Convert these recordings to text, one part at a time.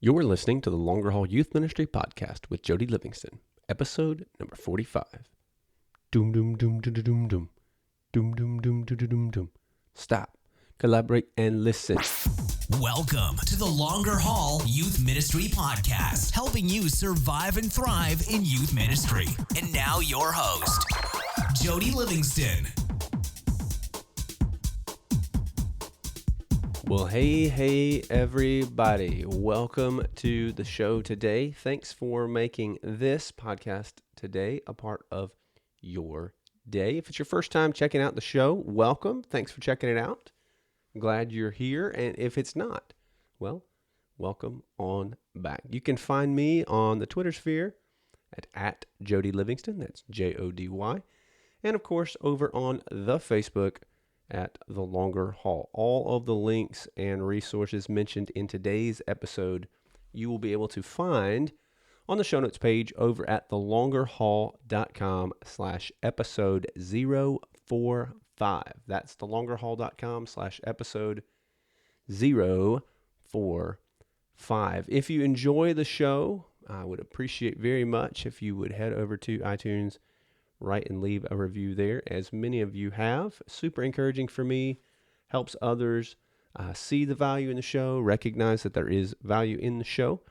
You're listening to the Longer Haul Youth Ministry Podcast with Jody Livingston, episode number 45. Doom, doom, doom, doom, doom, doom. Doom, doom, doom, doom, doom, doom. Stop, collaborate, and listen. Welcome to the Longer Haul Youth Ministry Podcast, helping you survive and thrive in youth ministry. And now your host, Jody Livingston. Well, hey, everybody. Welcome to the show today. Thanks for making this podcast today a part of your day. If it's your first time checking out the show, welcome. Thanks for checking it out. I'm glad you're here. And if it's not, well, welcome on back. You can find me on the Twitter sphere at Jody Livingston. That's Jody. And of course, over on the Facebook at The Longer Haul. All of the links and resources mentioned in today's episode, you will be able to find on the show notes page over at thelongerhaul.com/episode 045. That's thelongerhaul.com/episode 045. If you enjoy the show, I would appreciate very much if you would head over to iTunes, write and leave a review there, as many of you have. Super encouraging for me, helps others see the value in the show, recognize that there is value in the show.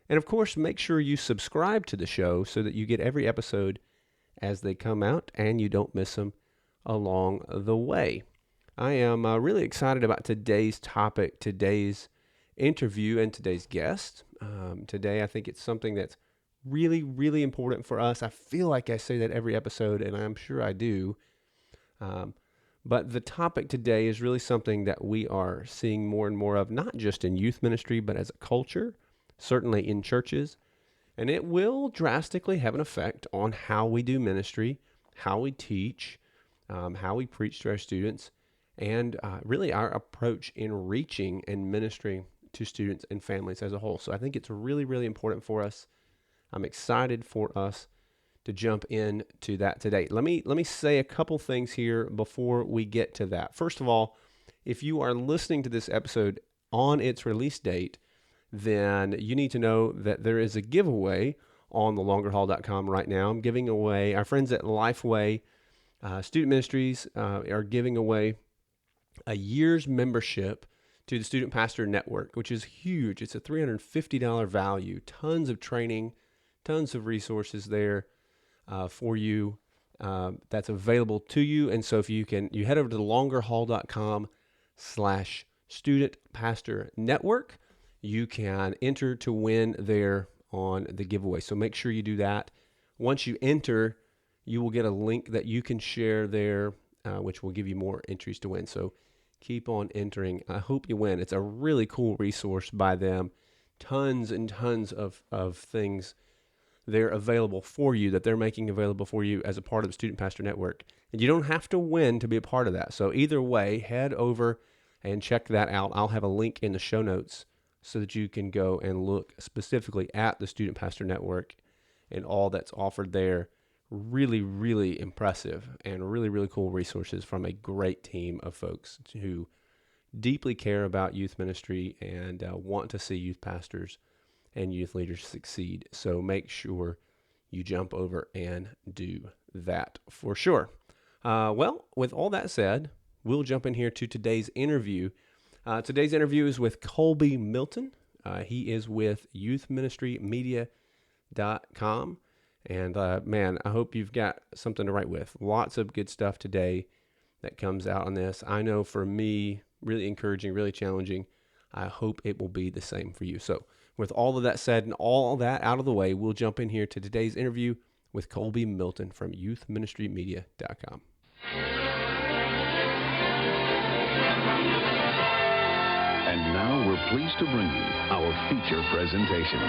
And of course, make sure you subscribe to the show so that you get every episode as they come out and you don't miss them along the way. I am really excited about today's topic, today's interview, and today's guest. Today, I think it's something that's really, really important for us. I feel like I say that every episode, and I'm sure I do. But the topic today is really something that we are seeing more and more of, not just in youth ministry, but as a culture, certainly in churches. And it will drastically have an effect on how we do ministry, how we teach, how we preach to our students, and really our approach in reaching and ministering to students and families as a whole. So I think it's really, really important for us. I'm excited for us to jump into that today. Let me say a couple things here before we get to that. First of all, if you are listening to this episode on its release date, then you need to know that there is a giveaway on thelongerhaul.com right now. I'm giving away, our friends at Lifeway Student Ministries are giving away a year's membership to the Student Pastor Network, which is huge. It's a $350 value, tons of training, tons of resources there for you that's available to you. And so if you head over to thelongerhaul.com/student pastor network, you can enter to win there on the giveaway. So make sure you do that. Once you enter, you will get a link that you can share there, which will give you more entries to win. So keep on entering. I hope you win. It's a really cool resource by them. Tons and tons of things they're available for you, that they're making available for you as a part of the Student Pastor Network. And you don't have to win to be a part of that. So either way, head over and check that out. I'll have a link in the show notes so that you can go and look specifically at the Student Pastor Network and all that's offered there. Really, really impressive and really, really cool resources from a great team of folks who deeply care about youth ministry and want to see youth pastors and youth leaders succeed. So make sure you jump over and do that for sure. Well, with all that said, we'll jump in here to today's interview. Today's interview is with Kolby Milton. He is with youthministrymedia.com. And man, I hope you've got something to write with. Lots of good stuff today that comes out on this. I know for me, really encouraging, really challenging. I hope it will be the same for you. So with all of that said and all that out of the way, we'll jump in here to today's interview with Kolby Milton from youthministrymedia.com. And now we're pleased to bring you our feature presentation.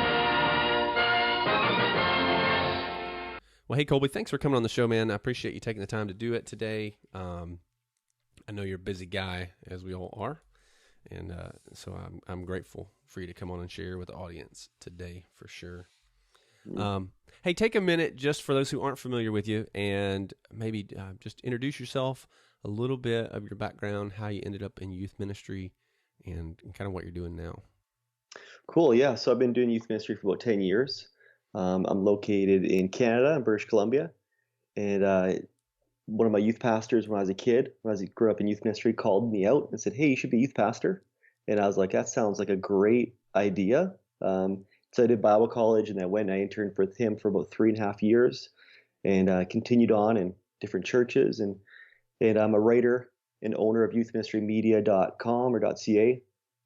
Well, hey, Kolby, thanks for coming on the show, man. I appreciate you taking the time to do it today. I know you're a busy guy, as we all are. And so I'm grateful for you to come on and share with the audience today for sure. Hey, take a minute just for those who aren't familiar with you and maybe just introduce yourself, a little bit of your background, how you ended up in youth ministry, and kind of what you're doing now. Cool. Yeah. So I've been doing youth ministry for about 10 years. I'm located in Canada, in British Columbia. And one of my youth pastors when I was a kid, grew up in youth ministry, called me out and said, "Hey, you should be youth pastor." And I was like, "That sounds like a great idea." So I did Bible college, and I went and I interned with him for about 3.5 years, and continued on in different churches. And I'm a writer and owner of youthministrymedia.com or .ca.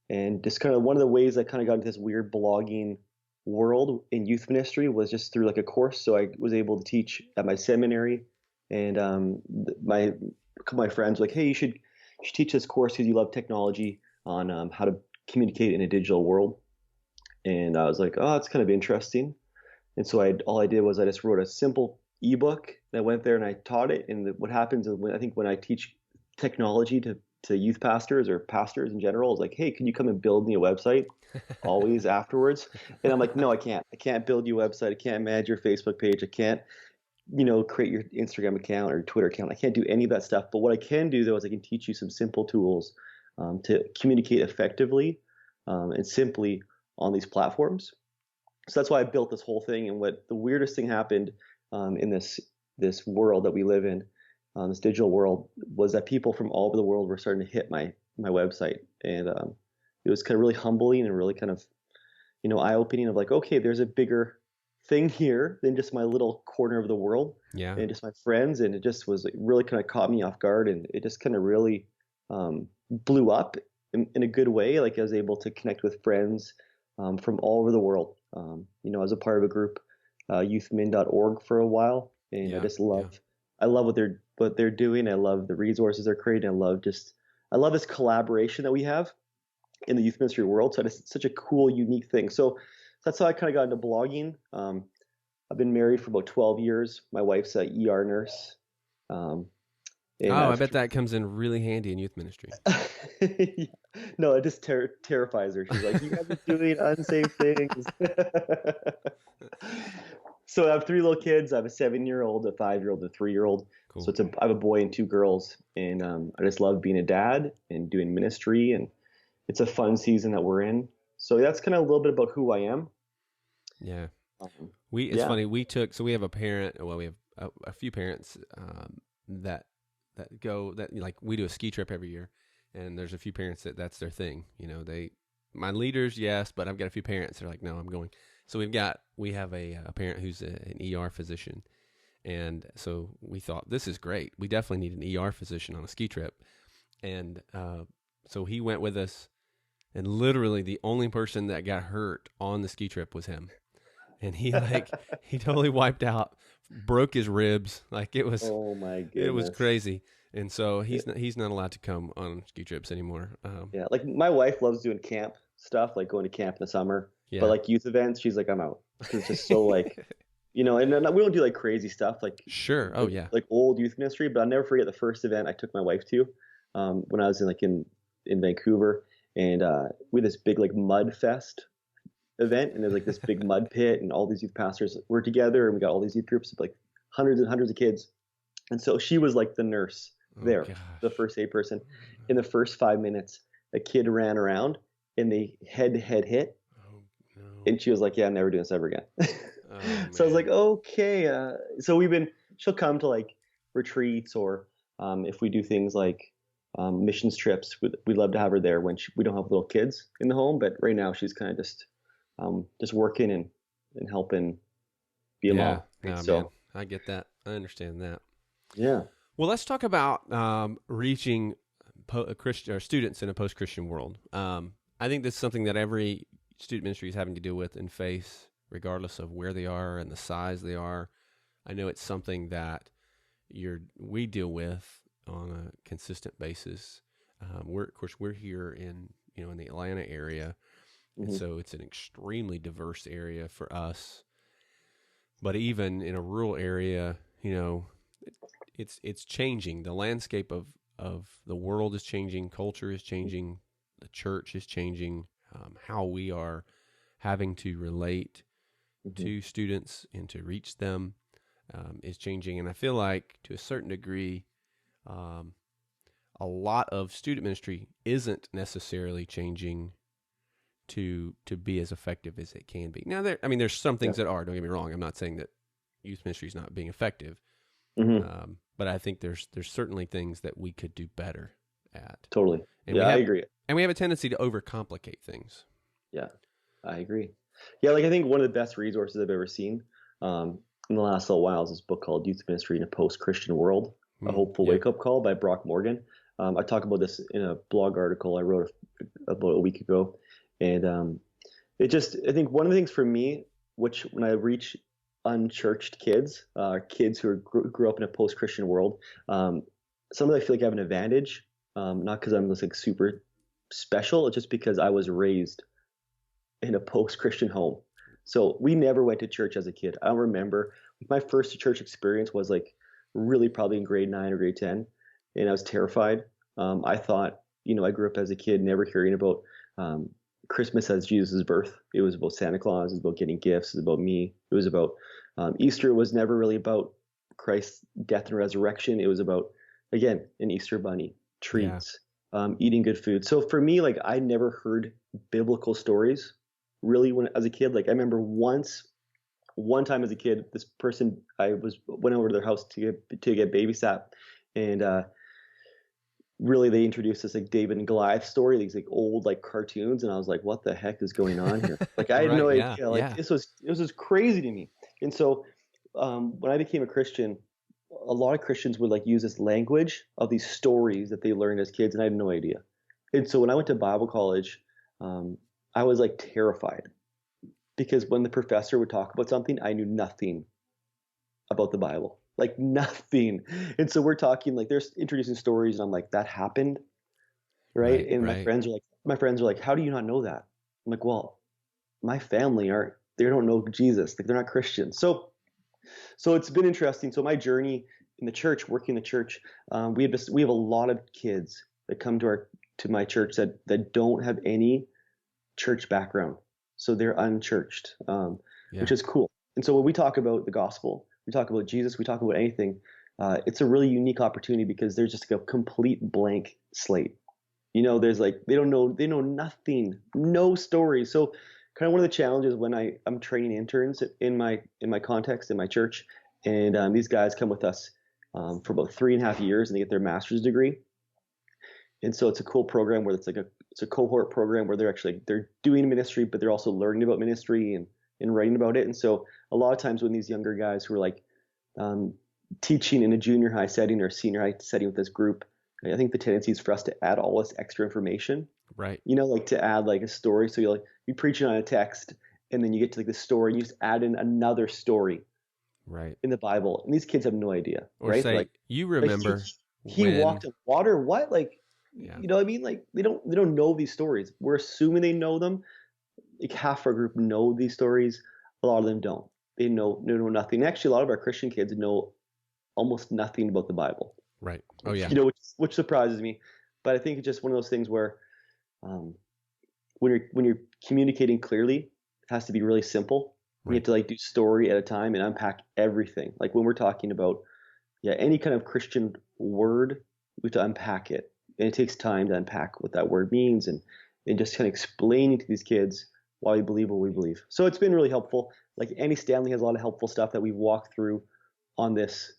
And just kind of one of the ways I kind of got into this weird blogging world in youth ministry was just through like a course. So I was able to teach at my seminary, and my friends were like, "Hey, you should teach this course because you love technology on how to communicate in a digital world." And I was like, "Oh, that's kind of interesting." And so all I did was I just wrote a simple ebook. And I went there and I taught it. And what happens is I think when I teach technology to youth pastors or pastors in general, is like, "Hey, can you come and build me a website?" Always afterwards. And I'm like, "No, I can't. I can't build you a website. I can't manage your Facebook page. I can't, create your Instagram account or Twitter account. I can't do any of that stuff. But what I can do though is I can teach you some simple tools to communicate effectively and simply on these platforms." So that's why I built this whole thing. And what the weirdest thing happened in this world that we live in, this digital world, was that people from all over the world were starting to hit my website, and it was kind of really humbling and really kind of eye-opening of like, okay, there's a bigger thing here than just my little corner of the world, Yeah. and just my friends. And it just was, it really kind of caught me off guard, and it just kind of really blew up in a good way. Like I was able to connect with friends from all over the world. I was a part of a group, youthmin.org, for a while, and Yeah. I just love, I love what they're doing. I love the resources they're creating. I love this collaboration that we have in the youth ministry world. So it's such a cool, unique thing. So that's how I kind of got into blogging. I've been married for about 12 years. My wife's a ER nurse. And I bet that comes in really handy in youth ministry. Yeah. No, it just terrifies her. She's like, "You guys are doing unsafe things." So I have 3 little kids. I have a 7-year-old, a 5-year-old, and a 3-year-old. Cool. So I have a boy and 2 girls, and I just love being a dad and doing ministry, and it's a fun season that we're in. So that's kind of a little bit about who I am. Yeah. It's funny. We have a parent. Well, we have a few parents that like we do a ski trip every year, and there's a few parents that's their thing. My leaders, yes, but I've got a few parents that are like, "No, I'm going." So we have a parent who's an ER physician, and so we thought, this is great. We definitely need an ER physician on a ski trip, and so he went with us, and literally the only person that got hurt on the ski trip was him. And he totally wiped out, broke his ribs. Like it was, Oh my goodness. it was crazy. And so he's not allowed to come on ski trips anymore. Yeah, like my wife loves doing camp stuff, like going to camp in the summer. Yeah. But like youth events, she's like, "I'm out." It's just so like, and then we don't do like crazy stuff like Sure. Oh yeah. like old youth ministry. But I'll never forget the first event I took my wife to when I was in Vancouver, and we had this big like mud fest event, and there's like this big mud pit, and all these youth pastors were together, and we got all these youth groups of like hundreds and hundreds of kids. And so she was like the nurse there, the first aid person. In the first 5 minutes, a kid ran around and they head hit. Oh no. And she was like, "Yeah, I'm never doing this ever again." Oh, So I was man. like, okay. So she'll come to like retreats, or if we do things like missions trips, we'd love to have her there when we don't have little kids in the home. But right now she's kind of just working and helping be a mom. No, So man, I get that. I understand that. yeah. Well, let's talk about reaching students in a post-Christian world. I think that's something that every student ministry is having to deal with and face, regardless of where they are and the size they are. I know it's something that we deal with on a consistent basis. We're here in the Atlanta area, and so it's an extremely diverse area for us. But even in a rural area, it's changing. The landscape of the world is changing. Culture is changing. The church is changing. How we are having to relate to students and to reach them is changing. And I feel like to a certain degree, a lot of student ministry isn't necessarily changing to be as effective as it can be. Now, there's some things that are. Don't get me wrong. I'm not saying that youth ministry is not being effective, but I think there's certainly things that we could do better at. Totally. And I agree. And we have a tendency to overcomplicate things. Yeah, I agree. Yeah, like I think one of the best resources I've ever seen in the last little while is this book called Youth Ministry in a Post-Christian World, A Hopeful Wake-Up Call by Brock Morgan. I talk about this in a blog article I wrote about a week ago. And I think one of the things for me, which when I reach unchurched kids, kids who grew up in a post-Christian world, sometimes I feel like I have an advantage, not because I'm just like super special, it's just because I was raised in a post-Christian home. So we never went to church as a kid. I don't remember. My first church experience was like really probably in grade 9 or grade 10, and I was terrified. I thought, I grew up as a kid never hearing about Christmas as Jesus' birth. It was about Santa Claus. It was about getting gifts. It was about me. It was about Easter was never really about Christ's death and resurrection. It was about, again, an Easter bunny, treats, eating good food. So for me, like I never heard biblical stories really as a kid. Like I remember one time as a kid, this person went over to their house to get babysat, and really they introduced this like David and Goliath story, these like old like cartoons, and I was like, what the heck is going on here? Like I had no idea. Like it was just crazy to me. And so when I became a Christian, a lot of Christians would like use this language of these stories that they learned as kids, and I had no idea. And so when I went to Bible college, I was like terrified because when the professor would talk about something, I knew nothing about the Bible. Like nothing. And so we're talking like they're introducing stories and I'm like, that happened. Right. And my friends are like, how do you not know that? I'm like, well, my family they don't know Jesus. Like they're not Christians. So it's been interesting. So my journey in the church, working in the church, we have a lot of kids that come to my church that don't have any church background. So they're unchurched, which is cool. And so when we talk about the gospel, we talk about Jesus, we talk about anything, it's a really unique opportunity because there's just like a complete blank slate. There's like, they know nothing, no stories. So kind of one of the challenges when I'm training interns in my context, in my church, and these guys come with us for about 3.5 years and they get their master's degree. And so it's a cool program where it's a cohort program where they're doing ministry, but they're also learning about ministry and writing about it. And so a lot of times when these younger guys who are like teaching in a junior high setting or senior high setting with this group, I think the tendency is for us to add all this extra information, right? Like to add like a story. So you're preaching on a text and then you get to like the story and you just add in another story, right, in the Bible. And these kids have no idea, or right? say, you remember he walked on water. What? Like, you know what I mean? Like they don't know these stories. We're assuming they know them. Like half our group know these stories. A lot of them don't. They know nothing. Actually, a lot of our Christian kids know almost nothing about the Bible. Right. Oh yeah. Which surprises me. But I think it's just one of those things where when you're communicating clearly, it has to be really simple. Right. You have to like do story at a time and unpack everything. Like when we're talking about any kind of Christian word, we have to unpack it. And it takes time to unpack what that word means and just kind of explaining to these kids why we believe what we believe. So it's been really helpful. Like Andy Stanley has a lot of helpful stuff that we've walked through on this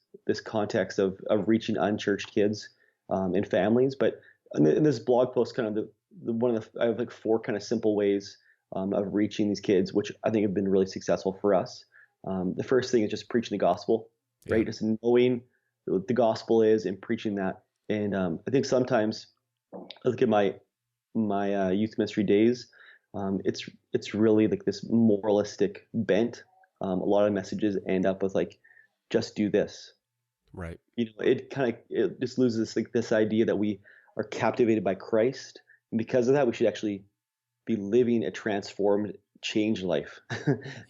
context of reaching unchurched kids and families. But in this blog post, kind of I have like 4 kind of simple ways of reaching these kids, which I think have been really successful for us. The first thing is just preaching the gospel, right? Just knowing what the gospel is and preaching that. And I think sometimes I look at my youth ministry days. It's really like this moralistic bent. A lot of messages end up with like, just do this. Right. It just loses this idea that we are captivated by Christ, and because of that, we should actually be living a transformed, changed life.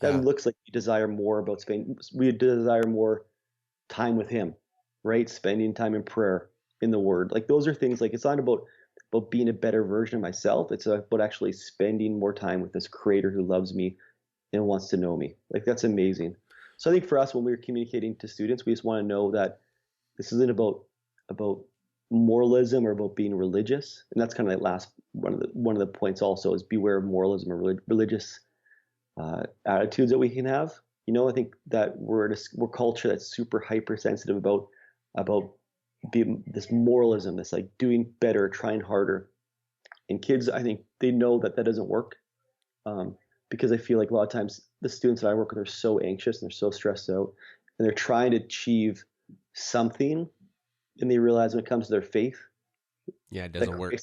That looks like we desire more time with Him, right? Spending time in prayer, in the Word. Like those are things like it's not about being a better version of myself. It's about actually spending more time with this Creator who loves me and wants to know me. Like that's amazing. So I think for us, when we're communicating to students, we just want to know that this isn't about moralism or about being religious. And that's kind of that one of the points also is beware of moralism or religious attitudes that we can have. I think that we're a culture that's super hypersensitive about this moralism, this like doing better, trying harder. And kids, I think they know that doesn't work, because I feel like a lot of times the students that I work with are so anxious and they're so stressed out, and they're trying to achieve something, and they realize when it comes to their faith, Yeah, it doesn't work.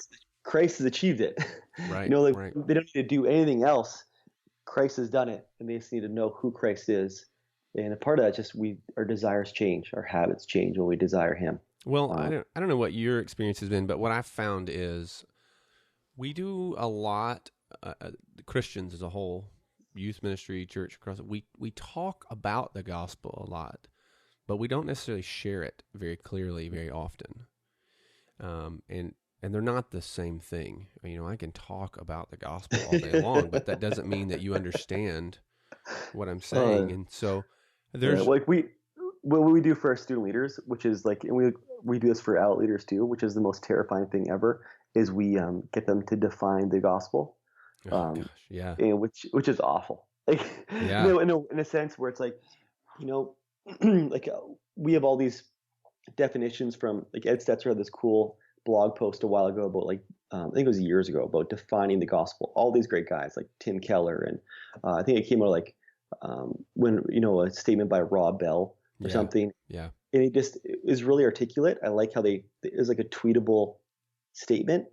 Christ has achieved it. Right. Right. They don't need to do anything else. Christ has done it, and they just need to know who Christ is. And a part of that, just our desires change, our habits change when we desire Him. Well, I don't know what your experience has been, but what I've found is we do a lot. Christians as a whole, youth ministry, church across. We talk about the gospel a lot, but we don't necessarily share it very clearly very often. And they're not the same thing. I can talk about the gospel all day long, but that doesn't mean that you understand what I'm saying. And so there's what we do for our student leaders, which is like, and we do this for adult leaders too, which is the most terrifying thing ever, is we get them to define the gospel. gosh, yeah. And which is awful. Like, Yeah. in a sense where it's like, like we have all these definitions from, like, Ed Stetzer had this cool blog post a while ago about, like, I think it was years ago, about defining the gospel. All these great guys like Tim Keller, and I think it came out like when a statement by Rob Bell or something. Yeah. And it is really articulate. I like how it's like a tweetable statement.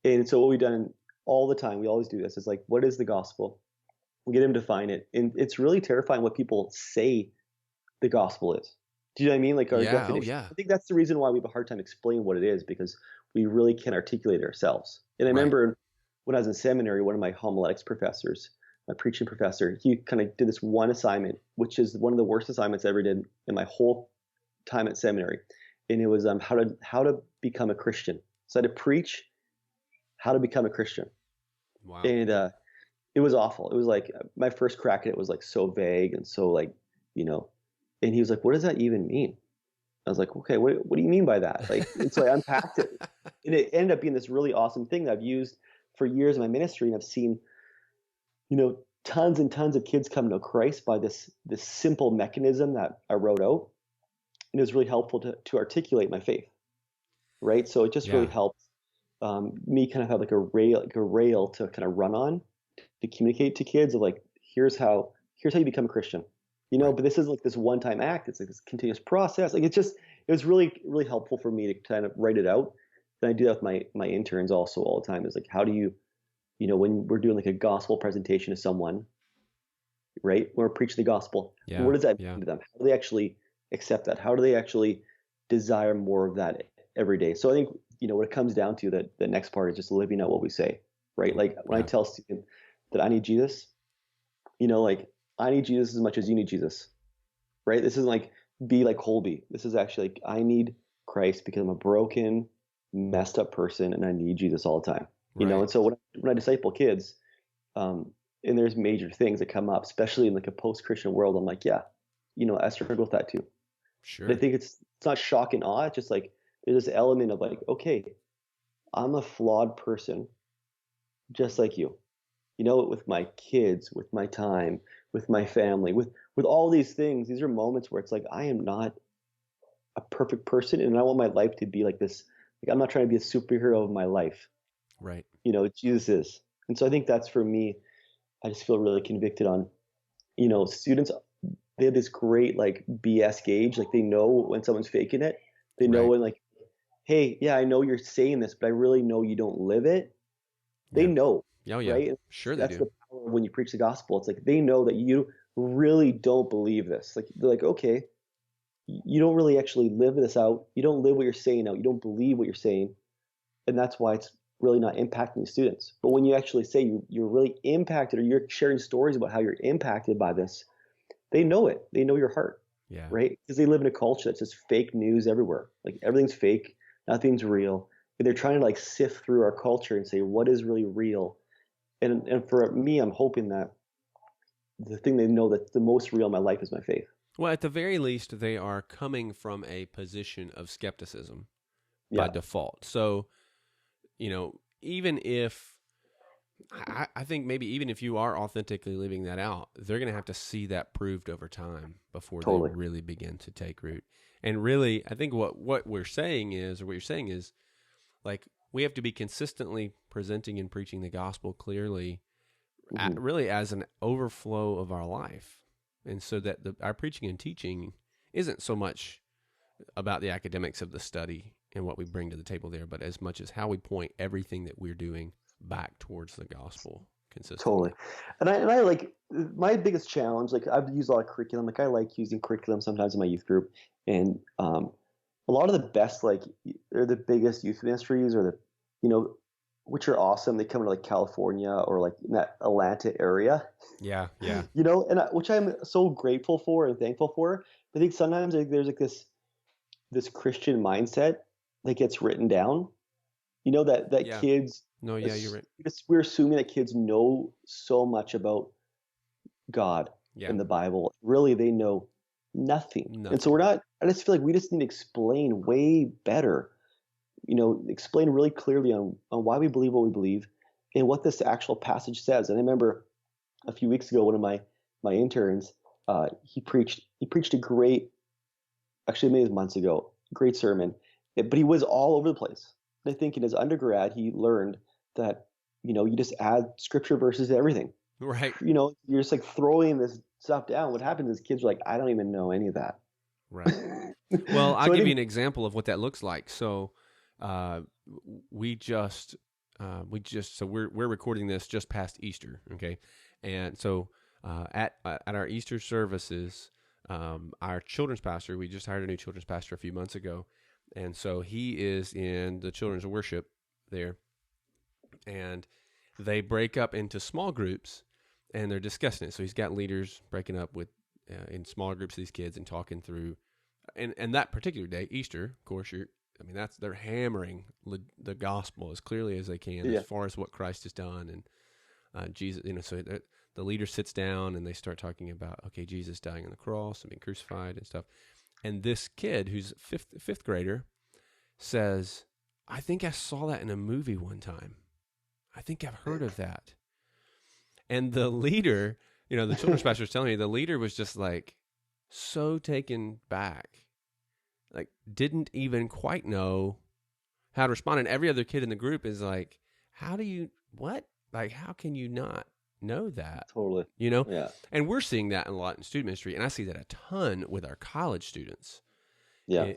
And so what we've done all the time, we always do this, is like, what is the gospel? We get them to define it. And it's really terrifying what people say the gospel is. Do you know what I mean? Like our definition. Yeah. I think that's the reason why we have a hard time explaining what it is, because we really can't articulate it ourselves. And I remember when I was in seminary, one of my homiletics professors, my preaching professor, he kind of did this one assignment, which is one of the worst assignments I ever did in my whole time at seminary. And it was how to become a Christian. So I had to preach how to become a Christian. Wow. And it was awful. It was like my first crack at it was like so vague and so like, and he was like, what does that even mean? I was like, okay, what do you mean by that? Like, and so I unpacked it, and it ended up being this really awesome thing that I've used for years in my ministry. And I've seen, tons and tons of kids come to Christ by this simple mechanism that I wrote out. And it was really helpful to articulate my faith. Right. So it just really helped me kind of have like a rail to kind of run on, to communicate to kids of like, here's how you become a Christian, but this isn't like this one-time act. It's like this continuous process. Like it was really, really helpful for me to kind of write it out. And I do that with my interns also all the time, is like, how do you, when we're doing like a gospel presentation to someone, right? When we're preaching the gospel, what does that mean to them? How do they actually accept that? How do they actually desire more of that every day? So I think, what it comes down to, that the next part is just living out what we say, right? Like when I tell students that I need Jesus, like I need Jesus as much as you need Jesus, right? This isn't like, be like Kolby. This is actually like, I need Christ because I'm a broken, messed up person and I need Jesus all the time, And so when I disciple kids, and there's major things that come up, especially in like a post-Christian world, I'm like, I struggle with that too. Sure. But I think it's not shock and awe. It's just like, there's this element of like, okay, I'm a flawed person just like you, with my kids, with my time, with my family, with all these things. These are moments where it's like, I am not a perfect person, and I want my life to be like this. Like, I'm not trying to be a superhero of my life. Right. Jesus is. And so I think that's, for me, I just feel really convicted on, students, they have this great like BS gauge. Like they know when someone's faking it. They know when like, hey, yeah, I know you're saying this, but I really know you don't live it. They know. Oh, yeah. Right? Sure they That's do. the power when you preach the gospel. It's like they know that you really don't believe this. Like they're like, okay, you don't really actually live this out. You don't live what you're saying out. You don't believe what you're saying. And that's why it's really not impacting the students. But when you actually say you're really impacted, or you're sharing stories about how you're impacted by this, they know it. They know your heart. Yeah. Right? Because they live in a culture that's just fake news everywhere. Like everything's fake. Nothing's real. And they're trying to like sift through our culture and say, what is really real? And for me, I'm hoping that the thing they know that's the most real in my life is my faith. Well, at the very least, they are coming from a position of skepticism by default. So, even if I think maybe even if you are authentically living that out, they're going to have to see that proved over time before Totally. they really begin to take root. And really, I think what we're saying is, or what you're saying is, like, we have to be consistently presenting and preaching the gospel clearly, really as an overflow of our life. And so that our preaching and teaching isn't so much about the academics of the study and what we bring to the table there, but as much as how we point everything that we're doing back towards the gospel consistently. Totally. And I like my biggest challenge, like I've used a lot of curriculum. Like I like using curriculum sometimes in my youth group. And a lot of the best, like they're the biggest youth ministries or which are awesome. They come to like California or like in that Atlanta area. Yeah. And which I'm so grateful for and thankful for. I think sometimes there's like this Christian mindset that gets written down, that Yeah. kids. No, yeah, you're right. We're assuming that kids know so much about God and the Bible. Really, they know nothing. And so I just feel like we just need to explain way better, explain really clearly on why we believe what we believe and what this actual passage says. And I remember a few weeks ago, one of my interns, he preached a great, actually maybe months ago, great sermon, but he was all over the place. I think in his undergrad, he learned that, you just add scripture verses to everything. Right. You're just like throwing this stuff down. What happens is kids are like, I don't even know any of that. Right. Well, I'll give you an example of what that looks like. So, we're recording this just past Easter. Okay. And so, at our Easter services, our children's pastor, we just hired a new children's pastor a few months ago. And so he is in the children's worship there. And they break up into small groups and they're discussing it. So he's got leaders breaking up with in smaller groups of these kids and talking through. And that particular day, Easter, of course, they're hammering the gospel as clearly as they can as far as what Christ has done. And Jesus, so the leader sits down and they start talking about, okay, Jesus dying on the cross and being crucified and stuff. And this kid who's fifth grader says, I think I saw that in a movie one time. I think I've heard of that. And the leader, the children's pastor was telling me, the leader was just like so taken back, like didn't even quite know how to respond. And every other kid in the group is like, how can you not know that? Totally. Yeah. And we're seeing that a lot in student ministry. And I see that a ton with our college students. Yeah.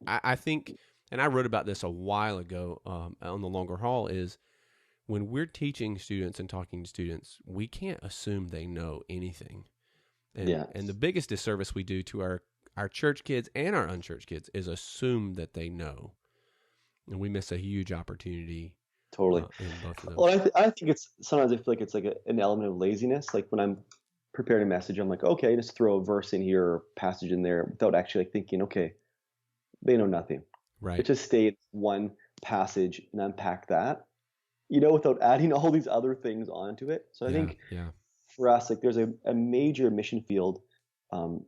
I think, and I wrote about this a while ago on the Longer Haul, is when we're teaching students and talking to students, we can't assume they know anything. And the biggest disservice we do to our church kids and our unchurched kids is assume that they know. And we miss a huge opportunity. Totally. In both of those. Well, I think sometimes I feel like it's like an element of laziness. Like when I'm preparing a message, I'm like, okay, just throw a verse in here or passage in there without actually like thinking, okay, they know nothing. Right. It just stayed one passage and unpack that, without adding all these other things onto it. So I think for us, like there's a major mission field,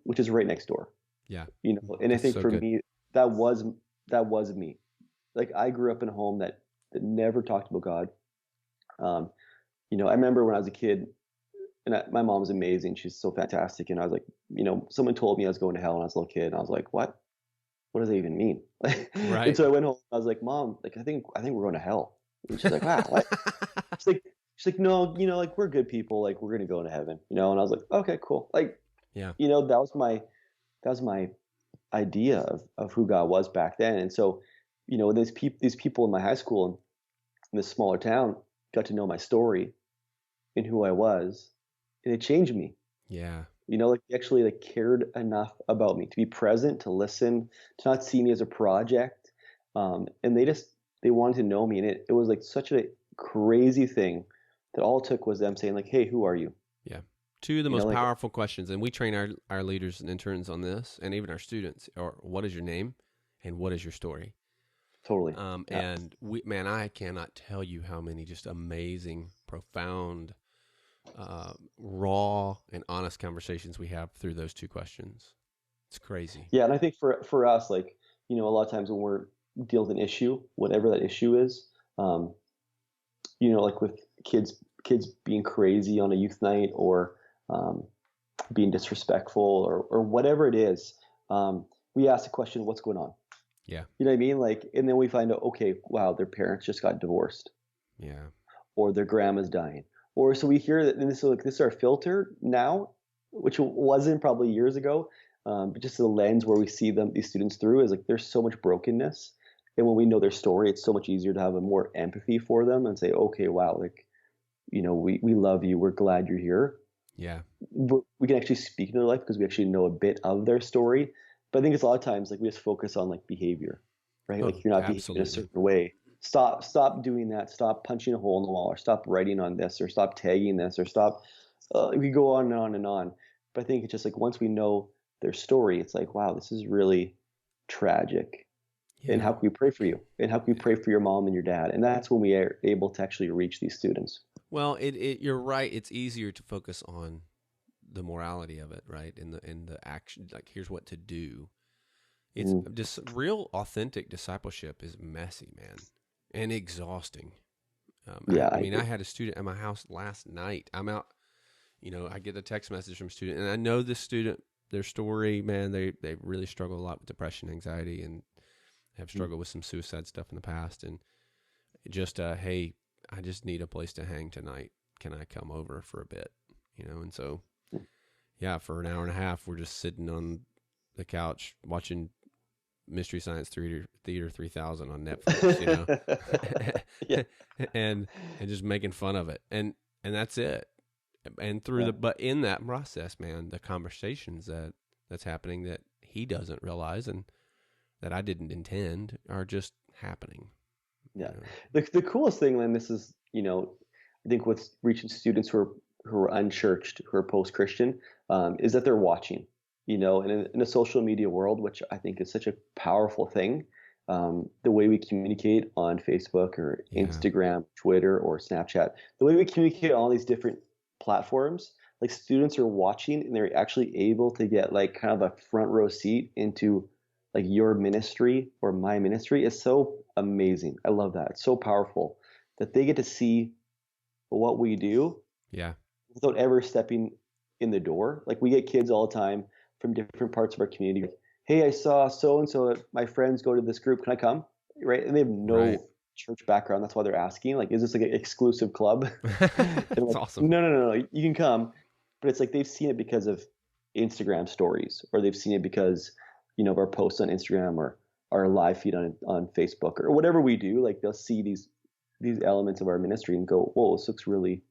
which is right next door. Yeah. And I think for me, that was me. Like I grew up in a home that never talked about God. I remember when I was a kid, and my mom was amazing. She's so fantastic. And I was like, someone told me I was going to hell when I was a little kid. And I was like, what? What does that even mean? Right. And so I went home. I was like, Mom, like I think we're going to hell. And she's like, wow, what? she's like, no, like we're good people. Like we're gonna go into heaven. And I was like, okay, cool. Like, that was my idea of who God was back then. And so, these people in my high school in this smaller town got to know my story and who I was, and it changed me. Yeah. Like actually like cared enough about me to be present, to listen, to not see me as a project. And they wanted to know me. And it was like such a crazy thing that all it took was them saying like, hey, who are you? Yeah. Two of the most powerful questions. And we train our leaders and interns on this, and even our students, or what is your name and what is your story? Totally. And I cannot tell you how many just amazing, profound, raw and honest conversations we have through those two questions. It's crazy. Yeah. And I think for us, like, a lot of times when we're deal with an issue, whatever that issue is. Like with kids being crazy on a youth night, or being disrespectful, or whatever it is. We ask the question, what's going on? Yeah. You know what I mean? Like, and then we find out, okay, wow, their parents just got divorced, Yeah. or their grandma's dying, or so we hear that, and this is our filter now, which wasn't probably years ago. But just the lens where we see these students through is like there's so much brokenness, and when we know their story, it's so much easier to have a more empathy for them and say, okay, wow, like, we love you, we're glad you're here. Yeah. We can actually speak into their life because we actually know a bit of their story. But I think it's a lot of times like we just focus on like behavior, right? Oh, Like you're not behaving absolutely. in a certain way. Stop doing that. Stop punching a hole in the wall, or stop writing on this, or stop tagging this, or stop. We go on and on and on. But I think it's just like once we know their story, it's like, wow, this is really tragic. Yeah. And how can we pray for you? And how can we pray for your mom and your dad? And that's when we are able to actually reach these students. Well, you're right. It's easier to focus on the morality of it, right? In the action, like here's what to do. It's just real authentic discipleship is messy, man, and exhausting. I mean, I had a student at my house last night. I'm out, I get a text message from a student, and I know this student, their story, man, they really struggle a lot with depression, anxiety, and have struggled with some suicide stuff in the past. And just, hey, I just need a place to hang tonight. Can I come over for a bit? And so, yeah, for an hour and a half, we're just sitting on the couch watching Mystery Science Theater 3000 on Netflix, Yeah. and just making fun of it. And that's it. And through but in that process, man, the conversations that's happening that he doesn't realize and that I didn't intend are just happening. Yeah. The coolest thing, Lynn, this is, I think with reaching students who are unchurched, who are post-Christian, is that they're watching, and in a social media world, which I think is such a powerful thing, the way we communicate on Facebook or Instagram, Twitter, or Snapchat, the way we communicate on all these different platforms, like students are watching and they're actually able to get like kind of a front row seat into like your ministry or my ministry is so amazing. I love that. It's so powerful that they get to see what we do without ever stepping in the door. Like we get kids all the time from different parts of our community. Like, hey, I saw so-and-so, my friends go to this group. Can I come? Right. And they have no church background. That's why they're asking, like, is this like an exclusive club? That's like, awesome. No. You can come. But it's like they've seen it because of Instagram stories, or they've seen it because, of our posts on Instagram or our live feed on Facebook or whatever we do. Like they'll see these elements of our ministry and go, whoa, this looks really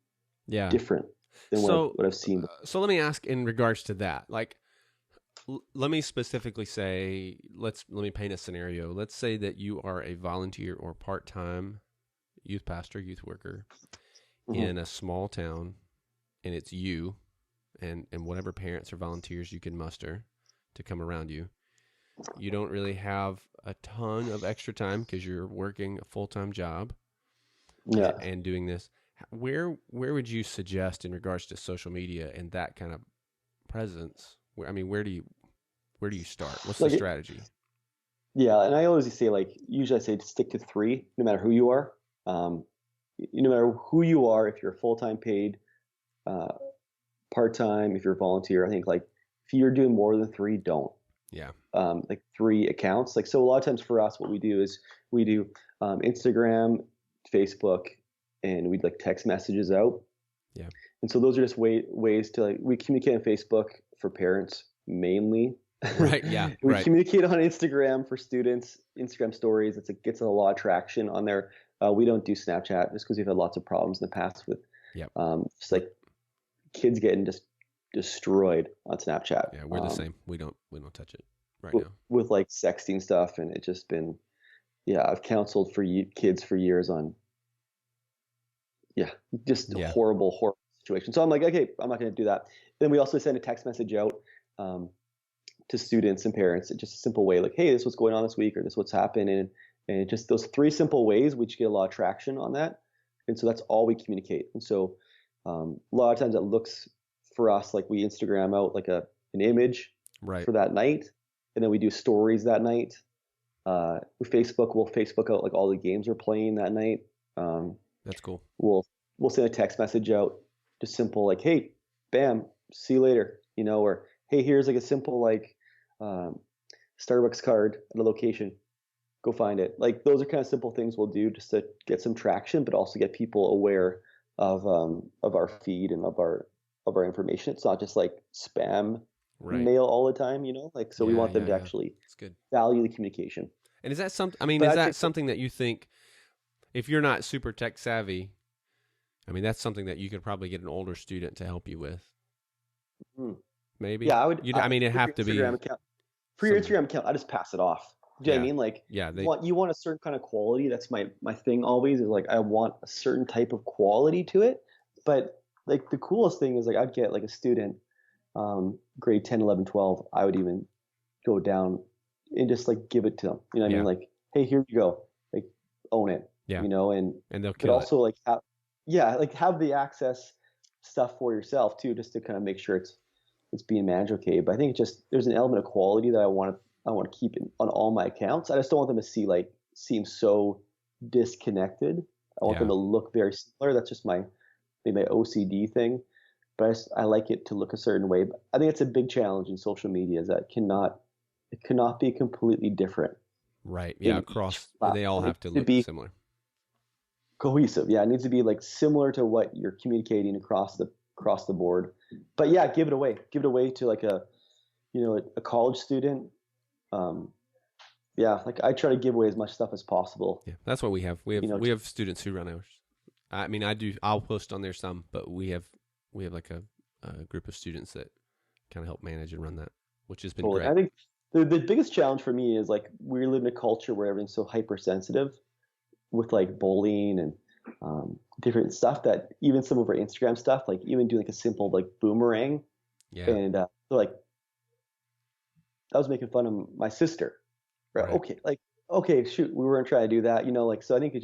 different than what I've seen. So let me ask in regards to that, like, let me specifically say, let me paint a scenario. Let's say that you are a volunteer or part-time youth pastor, youth worker in a small town, and it's you and whatever parents or volunteers you can muster to come around you. You don't really have a ton of extra time because you're working a full-time job and doing this. Where would you suggest in regards to social media and that kind of presence? Where do you start? What's the strategy? And I always say, like, usually I say to stick to 3, no matter who you are. No matter who you are, if you're full-time paid, part-time, if you're a volunteer, I think like if you're doing more than 3, don't. Yeah. Like 3 accounts. Like, so a lot of times for us, what we do is we do Instagram, Facebook, and we'd like text messages out. Yeah. And so those are just ways to, like, we communicate on Facebook for parents mainly. Right. Yeah. We communicate on Instagram for students, Instagram stories. It gets a lot of traction on there. We don't do Snapchat just because we've had lots of problems in the past with just like kids getting just destroyed on Snapchat. Yeah, we're the same. We don't touch it right now with like sexting stuff, and it's just been I've counseled for kids for years on horrible situation. So I'm like, okay, I'm not going to do that. Then we also send a text message out to students and parents. It's just a simple way, like, hey, this is what's going on this week, or this is what's happened, and just those 3 simple ways, we just get a lot of traction on that. And so that's all we communicate. And so a lot of times it looks for us like we Instagram out like an image for that night, and then we do stories that night, With Facebook, we'll Facebook out like all the games we're playing that night. Um, That's cool. we'll send a text message out, just simple like, hey, bam, see you later, or hey, here's like a simple like um, Starbucks card at a location, go find it. Like those are kind of simple things we'll do just to get some traction, but also get people aware of our feed and of our information. It's not just like spam Right. mail all the time, like so we want them to Yeah. actually It's good. value the communication. And is that something? I mean, But is I that think something that you think, if you're not super tech savvy, I mean, that's something that you could probably get an older student to help you with. Hmm. Maybe. Yeah, I would. I mean, it'd For have to your be Instagram account, for your some. Instagram account, I just pass it off. Do you know what I Yeah. mean? Like, Yeah. you want a certain kind of quality. That's my thing always is like I want a certain type of quality to it. But like the coolest thing is like I'd get like a student, grade 10, 11, 12. I would even go down and just like give it to them. You know what I Yeah. mean? Like, hey, here you go. Like, own it. Yeah. And And they'll but kill it. also like have the access stuff for yourself too, just to kind of make sure it's being managed okay. But I think there's an element of quality that I want to keep on all my accounts. I just don't want them to seem so disconnected. I want them Yeah. to look very similar. That's just maybe my OCD thing. But I like it to look a certain way. But I think it's a big challenge in social media is that it cannot be completely different. Right. in Yeah. each Across, they platform. all It have to needs to look be similar. cohesive. Yeah, it needs to be like similar to what you're communicating across the board. But yeah, give it away. Give it away to like a college student. Um, yeah, like I try to give away as much stuff as possible. Yeah. That's what we have. We You know, have students who run ours. I mean, I'll post on there some, but we have like a group of students that kind of help manage and run that, which has been totally. great. I think the biggest challenge for me is like we live in a culture where everything's so hypersensitive with like bullying and different stuff that even some of our Instagram stuff, like even doing like a simple like boomerang, Yeah. and so like I was making fun of my sister. Right? Right. Okay, shoot, we weren't trying to do that, like so I think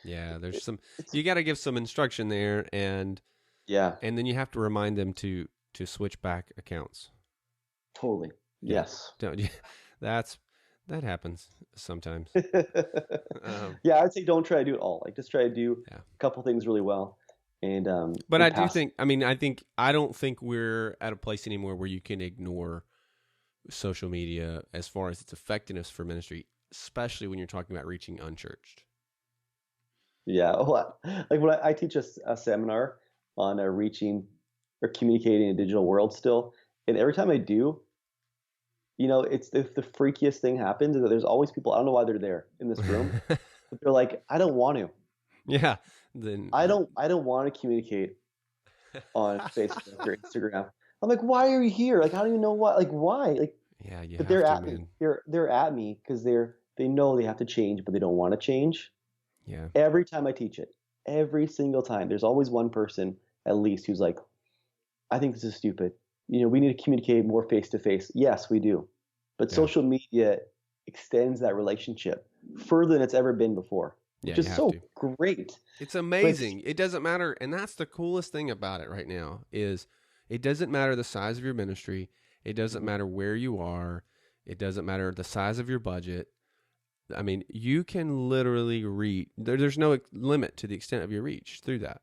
Yeah. There's some, it's you got to give some instruction there, and yeah, then you have to remind them to switch back accounts. totally. Yeah. Yes. Don't you? That happens sometimes. Yeah, I'd say don't try to do it all. Like just try to do Yeah. a couple things really well, and But and I do pass. think, I don't think we're at a place anymore where you can ignore social media as far as its effectiveness for ministry, especially when you're talking about reaching unchurched. Yeah, like when I teach a seminar on reaching or communicating in a digital world still, and every time I do, it's the freakiest thing happens is that there's always people. I don't know why they're there in this room, but they're like, I don't want to. Yeah. Then I don't want to communicate on Facebook or Instagram. I'm like, why are you here? Like, I don't even know why. Like, why? Like, Yeah, you but have they're to, at me. man. They're at me because they know they have to change, but they don't want to change. Yeah. Every time I teach it, every single time, there's always one person at least who's like, I think this is stupid. We need to communicate more face to face. Yes, we do. But Yeah. social media extends that relationship further than it's ever been before, Yeah, which you is have so to. great. It's amazing. It doesn't matter, and that's the coolest thing about it right now is it doesn't matter the size of your ministry. It doesn't matter where you are. It doesn't matter the size of your budget. I mean, you can literally reach. There's no limit to the extent of your reach through that.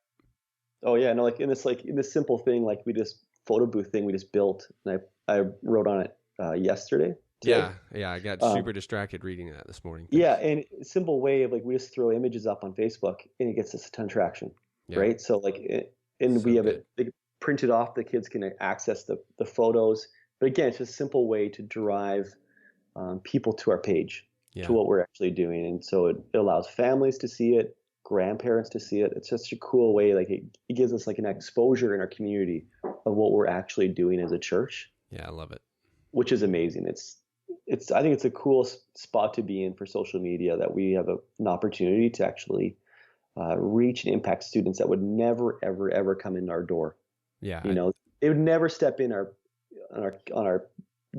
Oh yeah, no, like in this simple thing, like we just photo booth thing we just built, and I wrote on it yesterday. Today. Yeah. I got Um, super distracted reading that this morning. Yeah, Thanks. and a simple way of like we just throw images up on Facebook and it gets us a ton of traction, Yeah. right? So and So we have good. it printed off. The kids can access the photos, but again, it's just a simple way to drive people to our page, Yeah. to what we're actually doing, and so it allows families to see it, grandparents to see it. It's just a cool way. Like it gives us like an exposure in our community of what we're actually doing as a church, Yeah, I love it. which is amazing. I think it's a cool spot to be in for social media that we have an opportunity to actually reach and impact students that would never, ever, ever come in our door. Yeah. They would never step in on our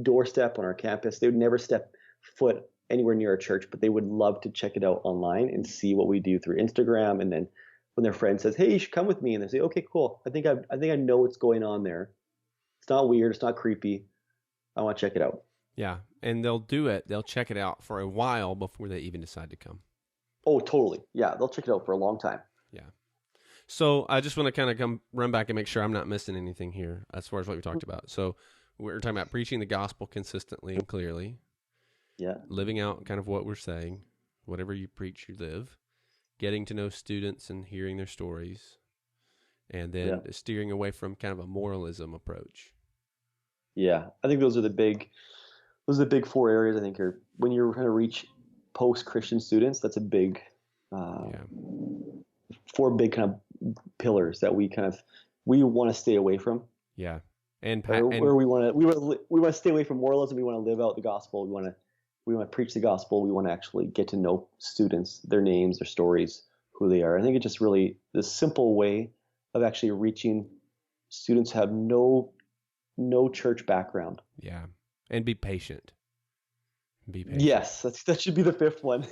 doorstep on our campus. They would never step foot anywhere near our church, but they would love to check it out online and see what we do through Instagram. And then when their friend says, "Hey, you should come with me," and they say, "Okay, cool. I think I know what's going on there. It's not weird. It's not creepy. I want to check it out." Yeah. and they'll do it. They'll check it out for a while before they even decide to come. Oh, totally. Yeah, they'll check it out for a long time. Yeah. So I just want to kind of run back and make sure I'm not missing anything here as far as what we talked about. So we're talking about preaching the gospel consistently and clearly. Yeah. Living out kind of what we're saying. Whatever you preach, you live. Getting to know students and hearing their stories. And then steering away from kind of a moralism approach. Yeah. I think those are the big 4 areas I think are when you're trying to reach post-Christian students, that's a big 4 big kind of pillars that we want to stay away from. Yeah. And we want to stay away from moralism. We want to live out the gospel. We want to preach the gospel. We want to actually get to know students, their names, their stories, who they are. I think it's just really the simple way of actually reaching students who have no church background. Yeah. And be patient. Be patient. Yes, that should be the 5th one.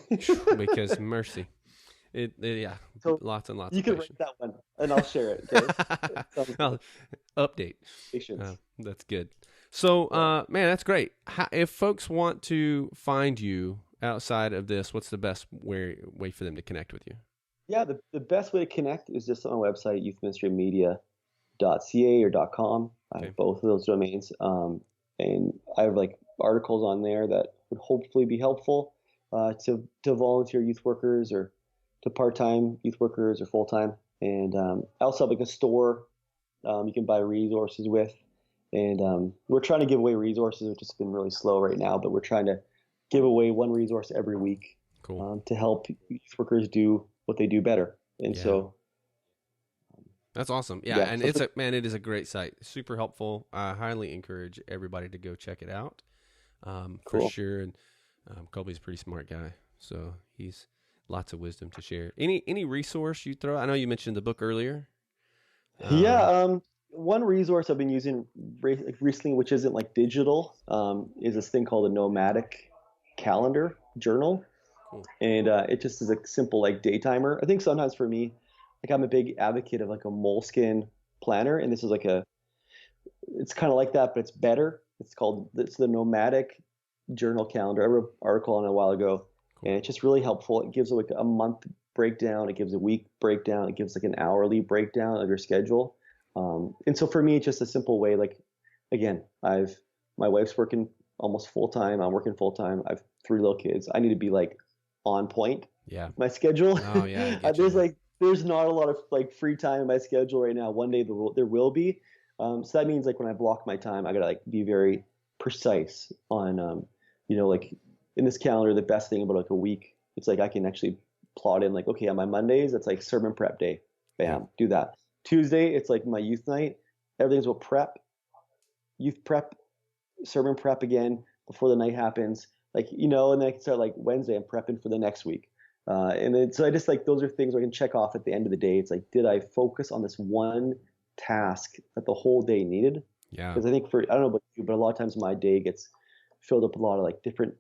Because mercy. So lots and lots you of can patience. write that one, and I'll share it. Okay? Update. Patience. That's good. So, man, that's great. If folks want to find you outside of this, what's the best way for them to connect with you? Yeah, the best way to connect is just on our website, youthministrymedia.ca or .com. I have both of those domains. And I have like articles on there that would hopefully be helpful to volunteer youth workers or to part-time youth workers or full-time. And I also have like a store you can buy resources with. And we're trying to give away resources, which has been really slow right now, but we're trying to give away one resource every week to help youth workers do what they do better. And so that's awesome. Yeah, and it is a great site. Super helpful. I highly encourage everybody to go check it out. For sure. And Kolby's a pretty smart guy, so he's lots of wisdom to share. Any resource you throw? I know you mentioned the book earlier. One resource I've been using recently, which isn't like digital, is this thing called a nomadic calendar journal. Cool. And it just is a simple like day timer. I think sometimes for me, like I'm a big advocate of like a moleskin planner, and this is like it's kind of like that, but it's better. It's the nomadic journal calendar. I wrote an article on it a while ago, and it's just really helpful. It gives like a month breakdown, it gives a week breakdown, it gives like an hourly breakdown of your schedule. And so for me, it's just a simple way. Like, again, my wife's working almost full time. I'm working full time. I have 3 little kids. I need to be like on point. Yeah. My schedule. Oh yeah. There's not a lot of like free time in my schedule right now. One day there will be. So that means like when I block my time, I gotta like be very precise on, like in this calendar, the best thing about like a week, it's like I can actually plot in like, okay, on my Mondays, it's like sermon prep day. Bam, do that. Tuesday, it's like my youth night. Everything's about prep, youth prep, sermon prep again before the night happens. Like, and then I can start like Wednesday, I'm prepping for the next week. And then, so I just like, those are things I can check off at the end of the day. It's like, did I focus on this one task that the whole day needed? Yeah. Because I think I don't know about you, but a lot of times my day gets filled up with a lot of like different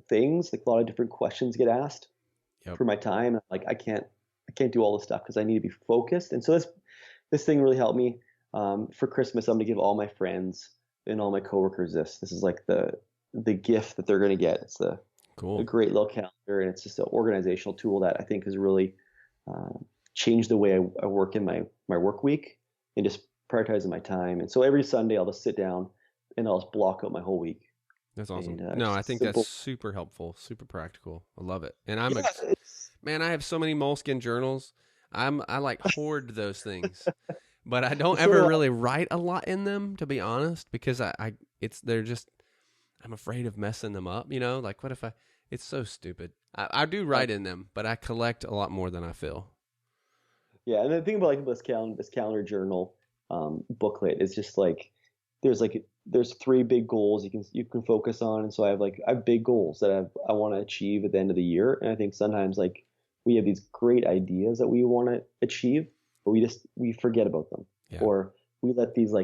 things, like a lot of different questions get asked for my time. Like I can't do all this stuff because I need to be focused. And so this thing really helped me. For Christmas, I'm going to give all my friends and all my coworkers this. This is like the gift that they're going to get. It's a great little calendar, and it's just an organizational tool that I think has really changed the way I work in my work week and just prioritizing my time. And so every Sunday, I'll just sit down and I'll just block out my whole week. That's awesome. I think that's super helpful, super practical. I love it. And I have so many moleskin journals. I like hoard those things, but I don't ever really write a lot in them, to be honest, because I'm afraid of messing them up. Like what if it's so stupid. I do write in them, but I collect a lot more than I feel. Yeah. And the thing about like this calendar journal booklet is just like, there's 3 big goals you can focus on. And so I have big goals that I want to achieve at the end of the year. And I think sometimes like we have these great ideas that we want to achieve, but we forget about them. Yeah. Or we let these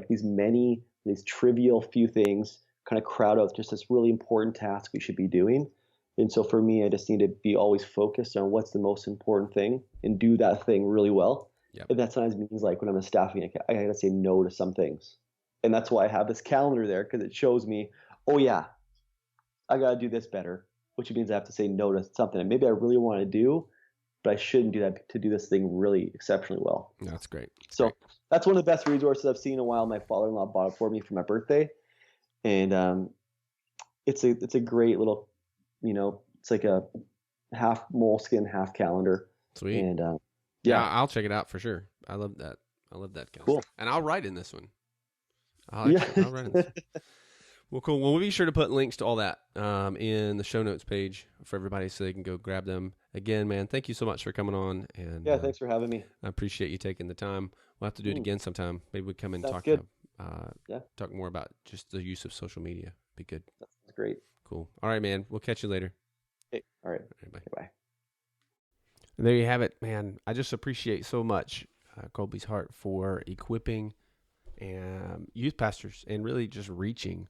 trivial few things kind of crowd out just this really important task we should be doing. And so for me, I just need to be always focused on what's the most important thing and do that thing really well. Yep. And that sometimes means like when I'm in staffing, I got to say no to some things. And that's why I have this calendar there, because it shows me, oh yeah, I got to do this better, which means I have to say no to something that maybe I really want to do, but I shouldn't do that to do this thing really exceptionally well. That's great. So that's one of the best resources I've seen in a while. My father-in-law bought it for me for my birthday, and it's a great little, it's like a half moleskin, half calendar. Sweet. And yeah, I'll check it out for sure. I love that. I love that kind of Cool. stuff. And I'll write in this one. I'll write in this one. Well, cool. Well, we'll be sure to put links to all that in the show notes page for everybody so they can go grab them. Again, man, thank you so much for coming on. And yeah, thanks for having me. I appreciate you taking the time. We'll have to do it again sometime. Maybe we come and Sounds talk more about just the use of social media. Be good. That's great. Cool. All right, man. We'll catch you later. Okay. All right. Bye. Bye. And there you have it, man. I just appreciate so much Kolby's heart for equipping youth pastors and really just reaching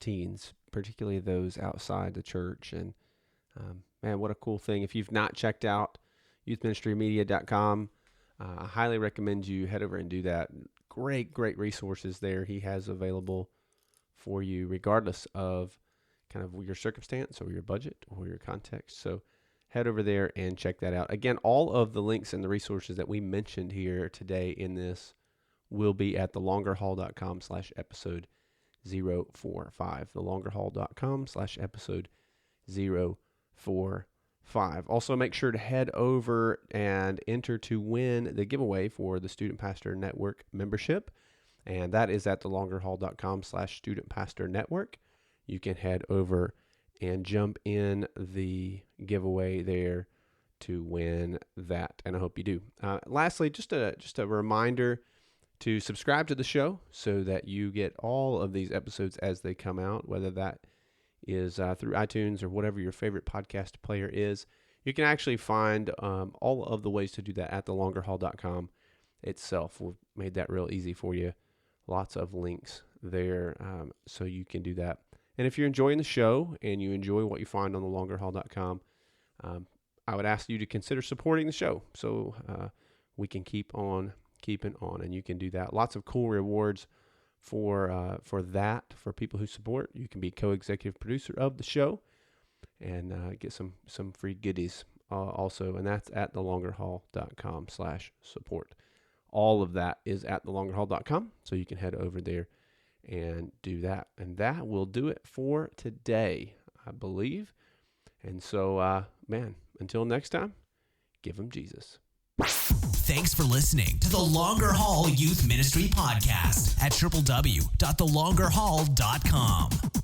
teens, particularly those outside the church. And man, what a cool thing. If you've not checked out youthministrymedia.com, I highly recommend you head over and do that. Great resources there he has available for you, regardless of kind of your circumstance or your budget or your context. So head over there and check that out. Again, all of the links and the resources that we mentioned here today in this will be at thelongerhaul.com/episode 045. thelongerhaul.com/episode 045. Also, make sure to head over and enter to win the giveaway for the Student Pastor Network membership. And that is at thelongerhaul.com/student pastor network. You can head over and jump in the giveaway there to win that, and I hope you do. Lastly, just a reminder to subscribe to the show so that you get all of these episodes as they come out, whether that is through iTunes or whatever your favorite podcast player is. You can actually find all of the ways to do that at thelongerhaul.com itself. We've made that real easy for you. Lots of links there, so you can do that. And if you're enjoying the show and you enjoy what you find on thelongerhaul.com, I would ask you to consider supporting the show so we can keep on keeping on, and you can do that. Lots of cool rewards for that, for people who support. You can be co-executive producer of the show and get some free goodies also, and that's at thelongerhaul.com/support. All of that is at thelongerhaul.com, so you can head over there and do that. And that will do it for today, I believe. And so, man, until next time, give them Jesus. Thanks for listening to the Longer Haul Youth Ministry Podcast at www.thelongerhaul.com.